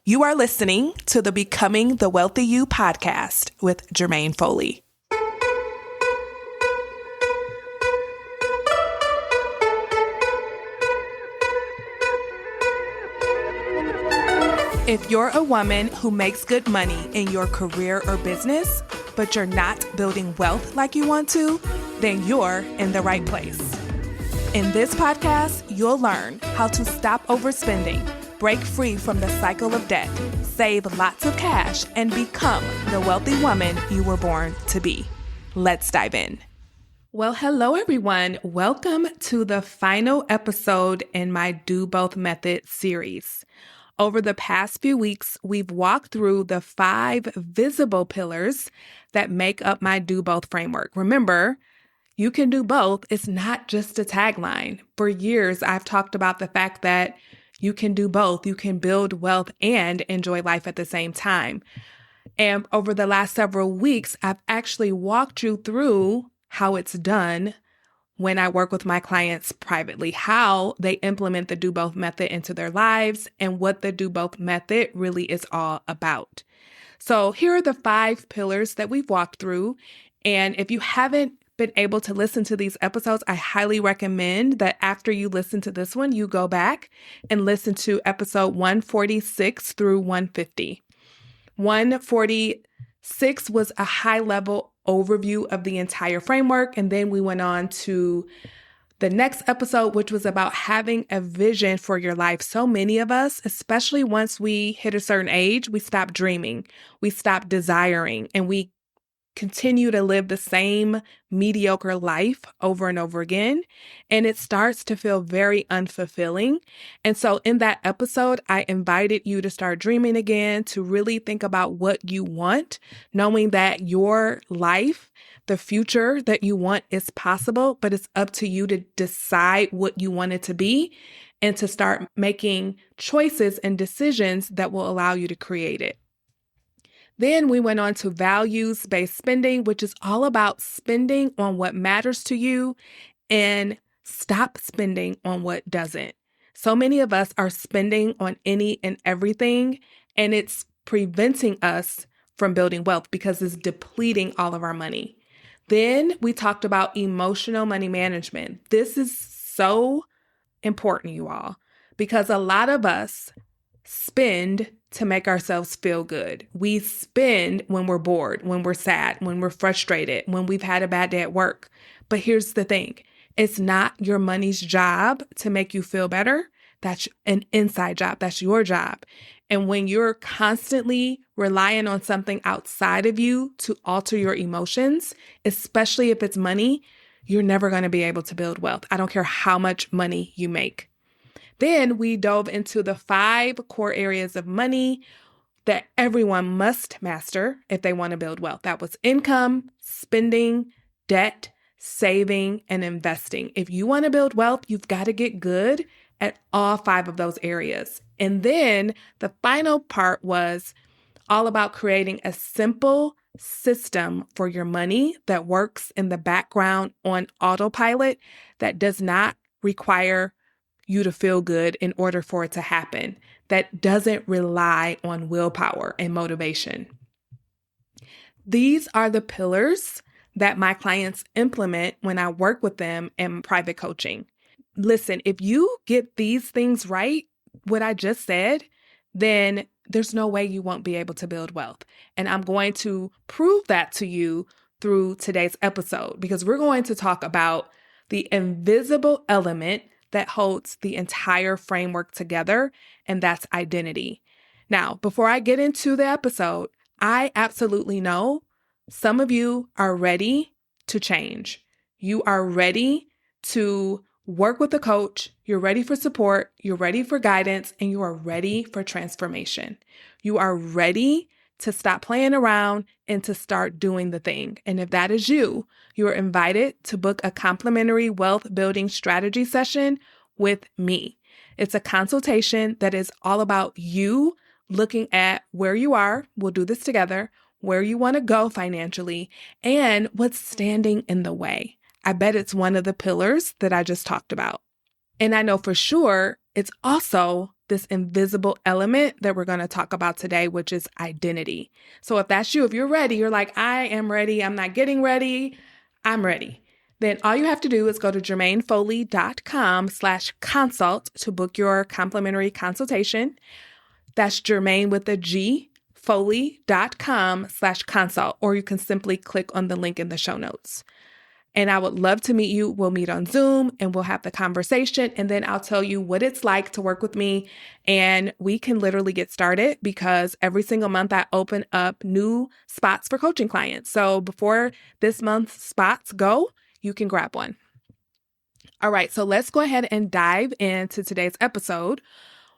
You are listening to the Becoming the Wealthy You podcast with Jermaine Foley. If you're a woman who makes good money in your career or business, but you're not building wealth like you want to, then you're in the right place. In this podcast, you'll learn how to stop overspending, break free from the cycle of debt, save lots of cash, and become the wealthy woman you were born to be. Let's dive in. Well, hello, everyone. Welcome to the final episode in my Do Both Method series. Over the past few weeks, we've walked through the 5 visible pillars that make up my Do Both framework. Remember, you can do both. It's not just a tagline. For years, I've talked about the fact that you can do both. You can build wealth and enjoy life at the same time. And over the last several weeks, I've actually walked you through how it's done when I work with my clients privately, how they implement the Do Both method into their lives and what the Do Both method really is all about. So here are the 5 pillars that we've walked through. And if you haven't been able to listen to these episodes, I highly recommend that after you listen to this one, you go back and listen to episode 146 through 150. 146 was a high-level overview of the entire framework, and then we went on to the next episode, which was about having a vision for your life. So many of us, especially once we hit a certain age, we stop dreaming, we stop desiring, and we continue to live the same mediocre life over and over again, and it starts to feel very unfulfilling. And so in that episode, I invited you to start dreaming again, to really think about what you want, knowing that your life, the future that you want is possible, but it's up to you to decide what you want it to be and to start making choices and decisions that will allow you to create it. Then we went on to values-based spending, which is all about spending on what matters to you and stop spending on what doesn't. So many of us are spending on any and everything, and it's preventing us from building wealth because it's depleting all of our money. Then we talked about emotional money management. This is so important, you all, because a lot of us spend to make ourselves feel good. We spend when we're bored, when we're sad, when we're frustrated, when we've had a bad day at work. But here's the thing. It's not your money's job to make you feel better. That's an inside job. That's your job. And when you're constantly relying on something outside of you to alter your emotions, especially if it's money, you're never going to be able to build wealth. I don't care how much money you make. Then we dove into the 5 core areas of money that everyone must master if they want to build wealth. That was income, spending, debt, saving, and investing. If you want to build wealth, you've got to get good at all 5 of those areas. And then the final part was all about creating a simple system for your money that works in the background on autopilot, that does not require you to feel good in order for it to happen, that doesn't rely on willpower and motivation. These are the pillars that my clients implement when I work with them in private coaching. Listen, if you get these things right, what I just said, then there's no way you won't be able to build wealth. And I'm going to prove that to you through today's episode, because we're going to talk about the invisible element that holds the entire framework together, and that's identity. Now, before I get into the episode, I absolutely know some of you are ready to change. You are ready to work with a coach. You're ready for support. You're ready for guidance, and you are ready for transformation. You are ready to stop playing around and to start doing the thing. And if that is you, you are invited to book a complimentary wealth building strategy session with me. It's a consultation that is all about you looking at where you are. We'll do this together, where you want to go financially, and what's standing in the way. I bet it's one of the pillars that I just talked about. And I know for sure it's also this invisible element that we're going to talk about today, which is identity. So if that's you, if you're ready, you're like, I am ready. I'm not getting ready. I'm ready. Then all you have to do is go to jermainefoley.com/consult to book your complimentary consultation. That's Jermaine with a G, foley.com/consult, or you can simply click on the link in the show notes. And I would love to meet you. We'll meet on Zoom and we'll have the conversation. And then I'll tell you what it's like to work with me. And we can literally get started because every single month I open up new spots for coaching clients. So before this month's spots go, you can grab one. All right, so let's go ahead and dive into today's episode,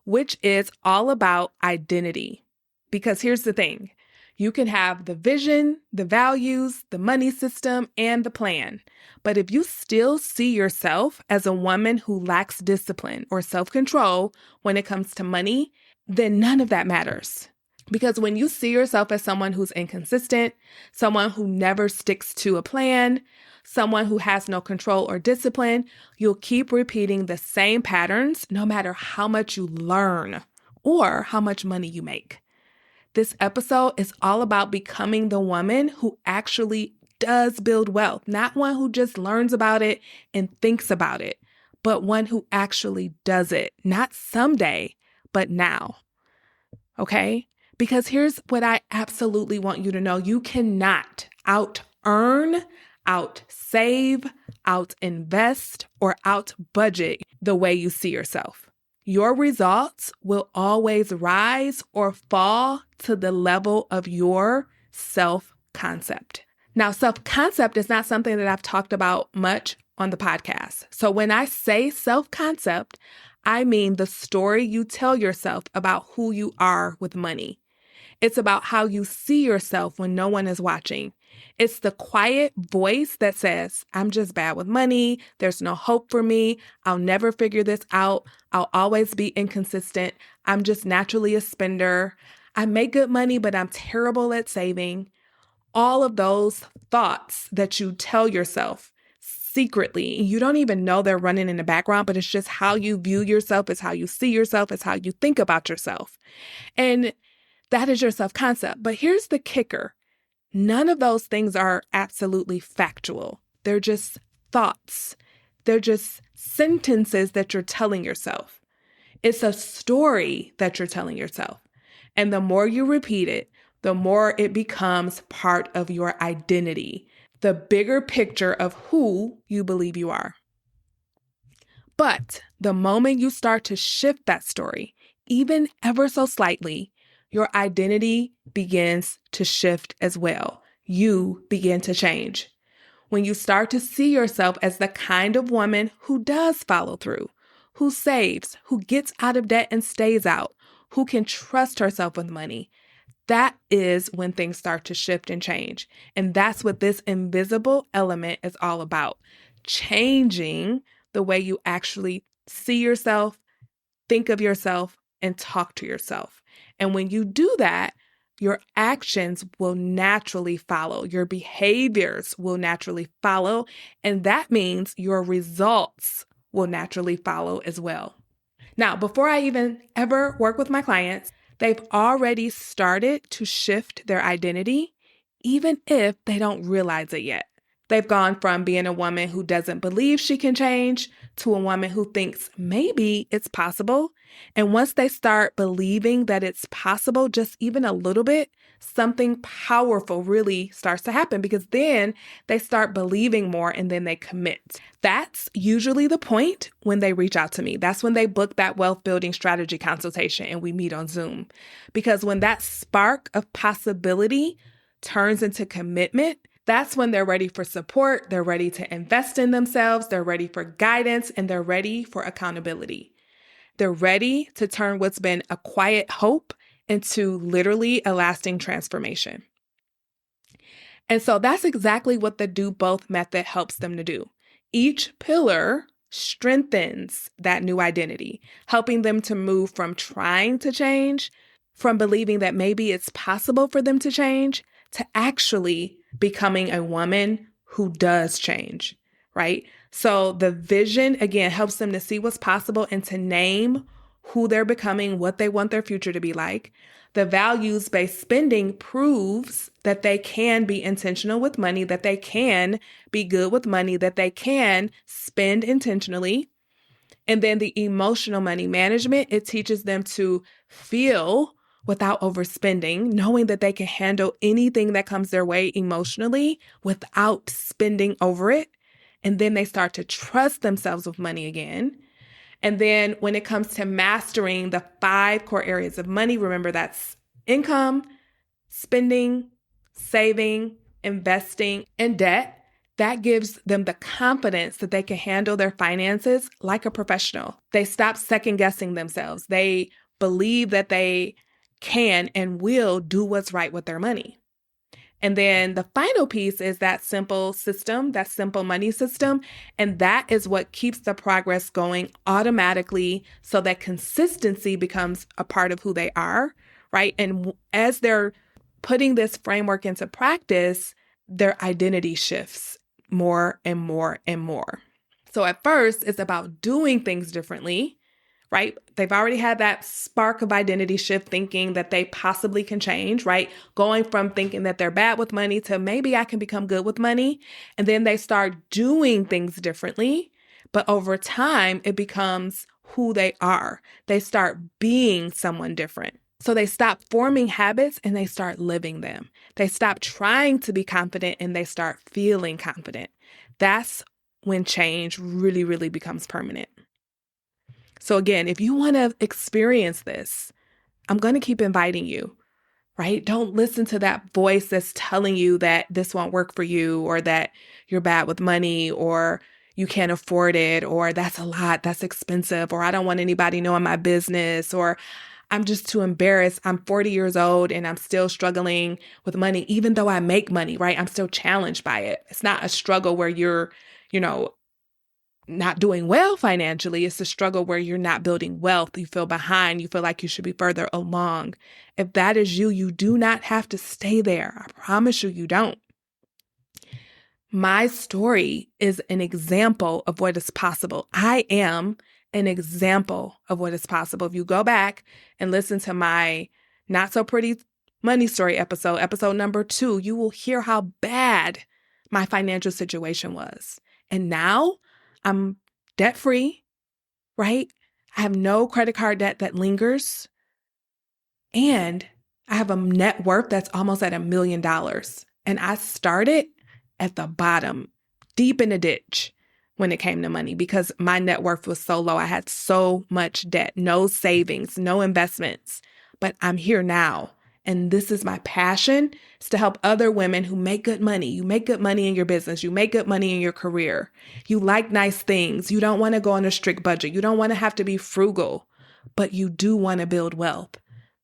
which is all about identity. Because here's the thing. You can have the vision, the values, the money system, and the plan. But if you still see yourself as a woman who lacks discipline or self-control when it comes to money, then none of that matters. Because when you see yourself as someone who's inconsistent, someone who never sticks to a plan, someone who has no control or discipline, you'll keep repeating the same patterns no matter how much you learn or how much money you make. This episode is all about becoming the woman who actually does build wealth, not one who just learns about it and thinks about it, but one who actually does it, not someday, but now. Okay? Because here's what I absolutely want you to know. You cannot out-earn, out-save, out-invest, or out-budget the way you see yourself. Your results will always rise or fall to the level of your self-concept. Now, self-concept is not something that I've talked about much on the podcast. So when I say self-concept, I mean the story you tell yourself about who you are with money. It's about how you see yourself when no one is watching. It's the quiet voice that says, I'm just bad with money. There's no hope for me. I'll never figure this out. I'll always be inconsistent. I'm just naturally a spender. I make good money, but I'm terrible at saving. All of those thoughts that you tell yourself secretly, you don't even know they're running in the background, but it's just how you view yourself. It's how you see yourself. It's how you think about yourself. And that is your self-concept. But here's the kicker. None of those things are absolutely factual. They're just thoughts. They're just sentences that you're telling yourself. It's a story that you're telling yourself. And the more you repeat it, the more it becomes part of your identity, the bigger picture of who you believe you are. But the moment you start to shift that story, even ever so slightly, your identity begins to shift as well. You begin to change. When you start to see yourself as the kind of woman who does follow through, who saves, who gets out of debt and stays out, who can trust herself with money, that is when things start to shift and change. And that's what this invisible element is all about. Changing the way you actually see yourself, think of yourself, and talk to yourself. And when you do that, your actions will naturally follow. Your behaviors will naturally follow. And that means your results will naturally follow as well. Now, before I even ever work with my clients, they've already started to shift their identity, even if they don't realize it yet. They've gone from being a woman who doesn't believe she can change to a woman who thinks maybe it's possible. And once they start believing that it's possible, just even a little bit, something powerful really starts to happen because then they start believing more and then they commit. That's usually the point when they reach out to me. That's when they book that wealth building strategy consultation and we meet on Zoom. Because when that spark of possibility turns into commitment, that's when they're ready for support, they're ready to invest in themselves, they're ready for guidance, and they're ready for accountability. They're ready to turn what's been a quiet hope into literally a lasting transformation. And so that's exactly what the Do Both method helps them to do. Each pillar strengthens that new identity, helping them to move from trying to change, from believing that maybe it's possible for them to change, to actually becoming a woman who does change, right? So the vision, again, helps them to see what's possible and to name who they're becoming, what they want their future to be like. The values-based spending proves that they can be intentional with money, that they can be good with money, that they can spend intentionally. And then the emotional money management, it teaches them to feel without overspending, knowing that they can handle anything that comes their way emotionally without spending over it. And then they start to trust themselves with money again. And then when it comes to mastering the 5 core areas of money, remember that's income, spending, saving, investing, and debt. That gives them the confidence that they can handle their finances like a professional. They stop second guessing themselves. They believe that they can and will do what's right with their money. And then the final piece is that simple system, that simple money system. And that is what keeps the progress going automatically so that consistency becomes a part of who they are, right? And as they're putting this framework into practice, their identity shifts more and more and more. So at first, it's about doing things differently, right? They've already had that spark of identity shift thinking that they possibly can change, right? Going from thinking that they're bad with money to maybe I can become good with money. And then they start doing things differently. But over time, it becomes who they are. They start being someone different. So they stop forming habits and they start living them. They stop trying to be confident and they start feeling confident. That's when change really, really becomes permanent. So again, if you want to experience this, I'm going to keep inviting you, right? Don't listen to that voice that's telling you that this won't work for you or that you're bad with money or you can't afford it or that's a lot, that's expensive, or I don't want anybody knowing my business, or I'm just too embarrassed. I'm 40 years old and I'm still struggling with money, even though I make money, right? I'm still challenged by it. It's not a struggle where you're, not doing well financially. It's a struggle where you're not building wealth. You feel behind. You feel like you should be further along. If that is you, you do not have to stay there. I promise you, you don't. My story is an example of what is possible. I am an example of what is possible. If you go back and listen to my Not So Pretty Money Story episode number 2, you will hear how bad my financial situation was. And now I'm debt-free, right? I have no credit card debt that lingers. And I have a net worth that's almost at $1 million. And I started at the bottom, deep in the ditch when it came to money because my net worth was so low. I had so much debt, no savings, no investments. But I'm here now. And this is my passion, is to help other women who make good money. You make good money in your business. You make good money in your career. You like nice things. You don't want to go on a strict budget. You don't want to have to be frugal, but you do want to build wealth.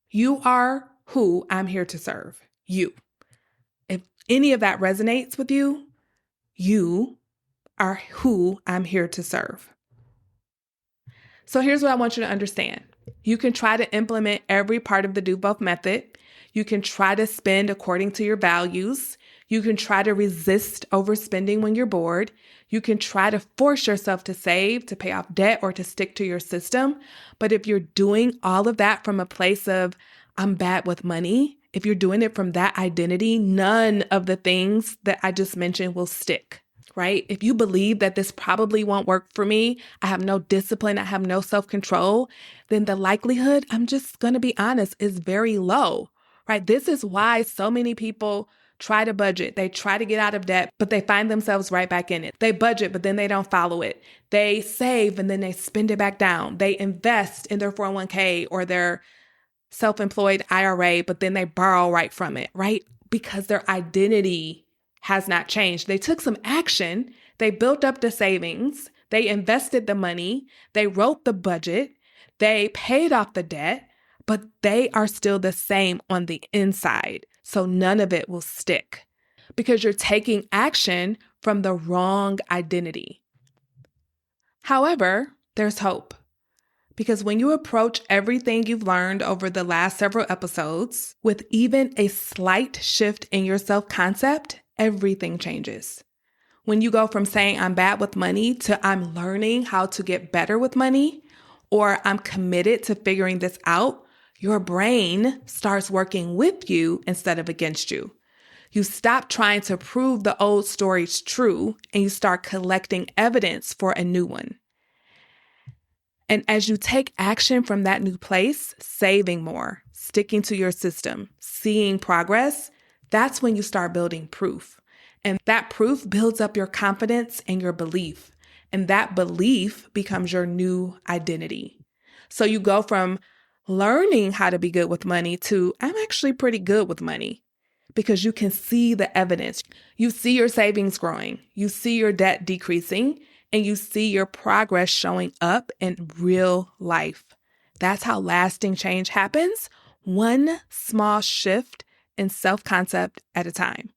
You are who I'm here to serve. You. If any of that resonates with you, you are who I'm here to serve. So here's what I want you to understand. You can try to implement every part of the Do Both method. You can try to spend according to your values. You can try to resist overspending when you're bored. You can try to force yourself to save, to pay off debt, or to stick to your system. But if you're doing all of that from a place of, I'm bad with money, if you're doing it from that identity, none of the things that I just mentioned will stick. Right? If you believe that this probably won't work for me, I have no discipline, I have no self-control, then the likelihood, I'm just going to be honest, is very low, right? This is why so many people try to budget. They try to get out of debt, but they find themselves right back in it. They budget, but then they don't follow it. They save and then they spend it back down. They invest in their 401k or their self-employed IRA, but then they borrow right from it, right? Because their identity has not changed. They took some action. They built up the savings. They invested the money. They wrote the budget. They paid off the debt, but they are still the same on the inside. So none of it will stick because you're taking action from the wrong identity. However, there's hope. Because when you approach everything you've learned over the last several episodes with even a slight shift in your self-concept, everything changes. When you go from saying I'm bad with money to I'm learning how to get better with money, or I'm committed to figuring this out, your brain starts working with you instead of against you. You stop trying to prove the old story's true and you start collecting evidence for a new one. And as you take action from that new place, saving more, sticking to your system, seeing progress, that's when you start building proof. And that proof builds up your confidence and your belief. And that belief becomes your new identity. So you go from learning how to be good with money to I'm actually pretty good with money because you can see the evidence. You see your savings growing. You see your debt decreasing. And you see your progress showing up in real life. That's how lasting change happens, one small shift in self-concept at a time.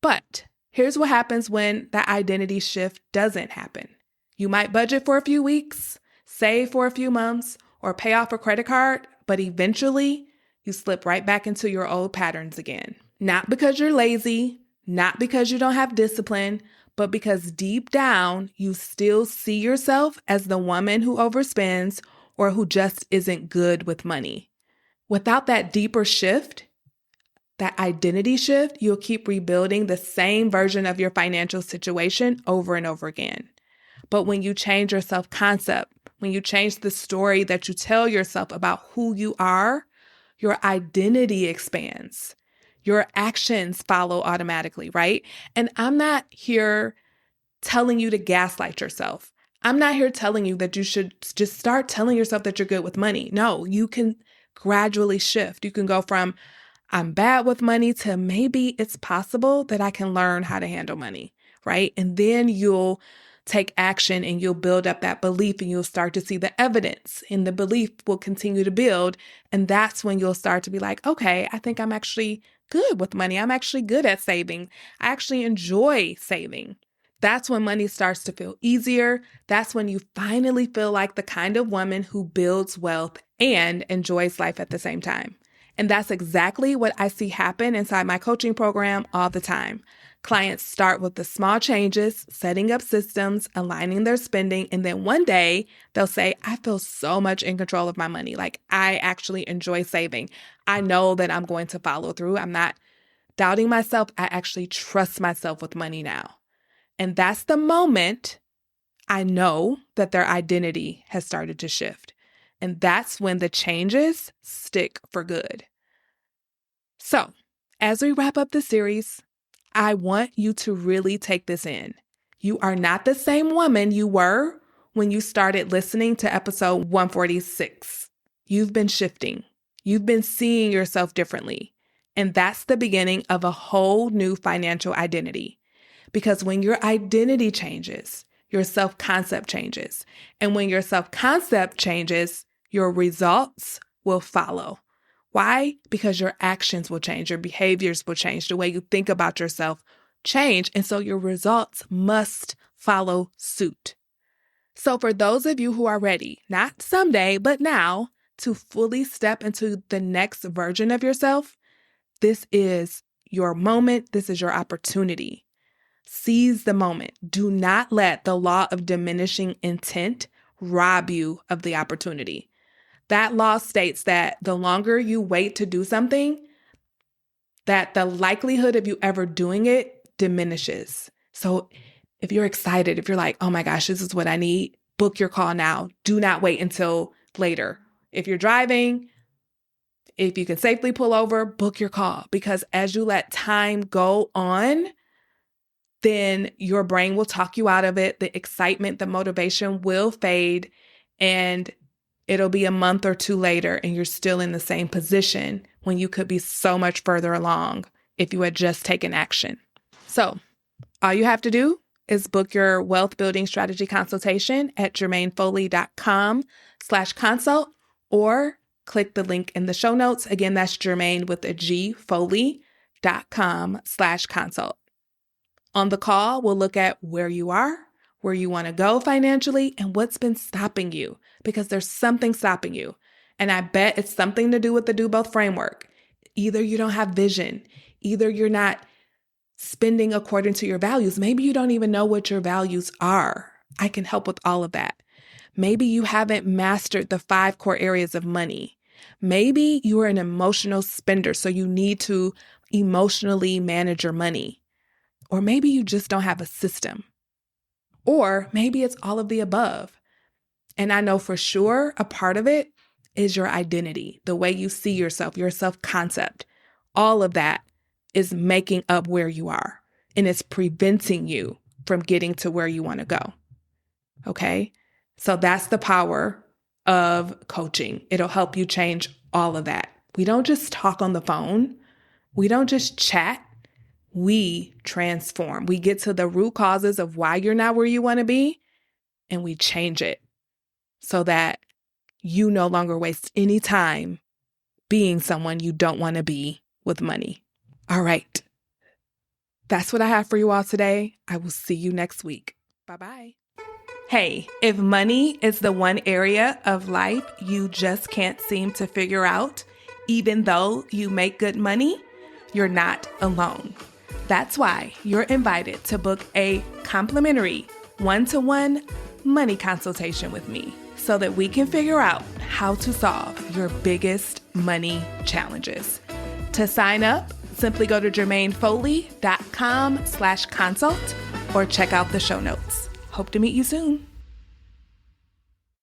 But here's what happens when that identity shift doesn't happen. You might budget for a few weeks, save for a few months, or pay off a credit card, but eventually you slip right back into your old patterns again. Not because you're lazy, not because you don't have discipline, but because deep down, you still see yourself as the woman who overspends or who just isn't good with money. Without that deeper shift, that identity shift, you'll keep rebuilding the same version of your financial situation over and over again. But when you change your self-concept, when you change the story that you tell yourself about who you are, your identity expands. Your actions follow automatically, right? And I'm not here telling you to gaslight yourself. I'm not here telling you that you should just start telling yourself that you're good with money. No, you can gradually shift. You can go from I'm bad with money to maybe it's possible that I can learn how to handle money, right? And then you'll take action and you'll build up that belief and you'll start to see the evidence and the belief will continue to build. And that's when you'll start to be like, okay, I think I'm actually good with money. I'm actually good at saving. I actually enjoy saving. That's when money starts to feel easier. That's when you finally feel like the kind of woman who builds wealth and enjoys life at the same time. And that's exactly what I see happen inside my coaching program all the time. Clients start with the small changes, setting up systems, aligning their spending, and then one day they'll say, I feel so much in control of my money. Like I actually enjoy saving. I know that I'm going to follow through. I'm not doubting myself. I actually trust myself with money now. And that's the moment I know that their identity has started to shift. And that's when the changes stick for good. So, as we wrap up the series, I want you to really take this in. You are not the same woman you were when you started listening to episode 146. You've been shifting. You've been seeing yourself differently. And that's the beginning of a whole new financial identity. Because when your identity changes, your self-concept changes. And when your self-concept changes, your results will follow. Why? Because your actions will change, your behaviors will change, the way you think about yourself change, and so your results must follow suit. So for those of you who are ready, not someday, but now, to fully step into the next version of yourself, this is your moment, this is your opportunity. Seize the moment. Do not let the law of diminishing intent rob you of the opportunity. That law states that the longer you wait to do something, that the likelihood of you ever doing it diminishes. So if you're excited, if you're like, oh my gosh, this is what I need, book your call now. Do not wait until later. If you're driving, if you can safely pull over, book your call. Because as you let time go on, then your brain will talk you out of it. The excitement, the motivation will fade, and it'll be a month or two later and you're still in the same position when you could be so much further along if you had just taken action. So all you have to do is book your wealth building strategy consultation at jermainefoley.com/consult or click the link in the show notes. Again, that's Jermaine with a G, Foley.com/consult. On the call, we'll look at where you are, where you want to go financially, and what's been stopping you, because there's something stopping you. And I bet it's something to do with the Do Both framework. Either you don't have vision, either you're not spending according to your values. Maybe you don't even know what your values are. I can help with all of that. Maybe you haven't mastered the 5 core areas of money. Maybe you are an emotional spender, so you need to emotionally manage your money. Or maybe you just don't have a system. Or maybe it's all of the above. And I know for sure a part of it is your identity, the way you see yourself, your self-concept. All of that is making up where you are, and it's preventing you from getting to where you want to go. Okay? So that's the power of coaching. It'll help you change all of that. We don't just talk on the phone. We don't just chat. We transform. We get to the root causes of why you're not where you want to be, and we change it so that you no longer waste any time being someone you don't want to be with money. All right. That's what I have for you all today. I will see you next week. Bye-bye. Hey, if money is the one area of life you just can't seem to figure out, even though you make good money, you're not alone. That's why you're invited to book a complimentary one-to-one money consultation with me so that we can figure out how to solve your biggest money challenges. To sign up, simply go to jermainefoley.com/consult or check out the show notes. Hope to meet you soon.